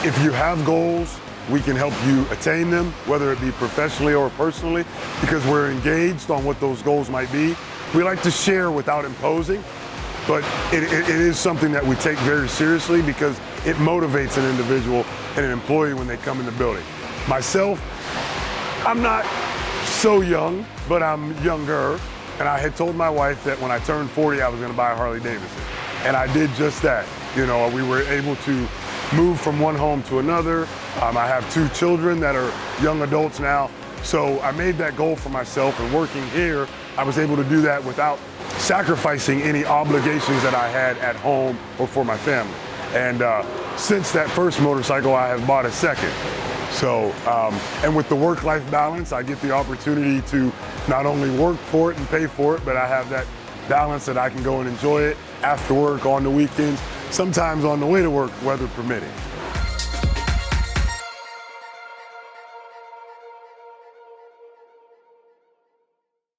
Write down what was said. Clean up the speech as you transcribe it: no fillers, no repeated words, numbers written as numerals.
If you have goals, we can help you attain them, whether it be professionally or personally, because we're engaged on what those goals might be. We like to share without imposing, but it is something that we take very seriously because it motivates an individual and an employee when they come in the building. Myself, I'm not so young, but I'm younger, and I had told my wife that when I turned 40, I was going to buy a Harley Davidson, and I did just that. You know, we were able to move from one home to another. I have 2 children that are young adults now, so I made that goal for myself, and working here, I was able to do that without sacrificing any obligations that I had at home or for my family. And since that first motorcycle, I have bought a second. So, and with the work-life balance, I get the opportunity to not only work for it and pay for it, but I have that balance that I can go and enjoy it after work, on the weekends, sometimes on the way to work, weather permitting.